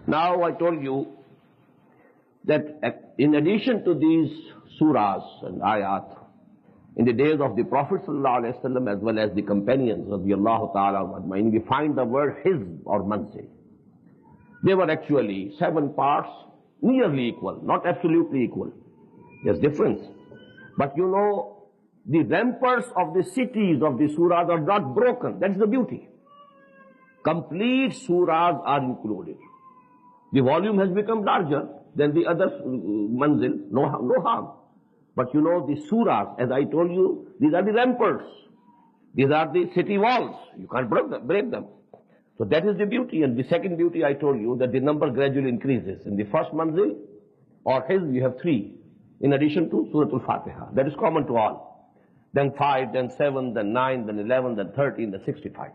Now I told you that in addition to these surahs and ayat, in the days of the Prophet ﷺ as well as the companions radiallahu ta'ala, we find the word Hizb or Manzil. They were actually 7 parts, nearly equal, not absolutely equal. There's difference. But you know, the ramparts of the cities of the surahs are not broken. That's the beauty. Complete surahs are included. The volume has become larger than the other manzil, no harm. But you know, the surahs, as I told you, these are the ramparts. These are the city walls. You can't break them. So that is the beauty. And the second beauty, I told you, that the number gradually increases. In the first manzil, or hizb, you have 3, in addition to Surah Al-Fatiha. That is common to all. Then 5, then 7, then 9, then 11, then 13, then 65.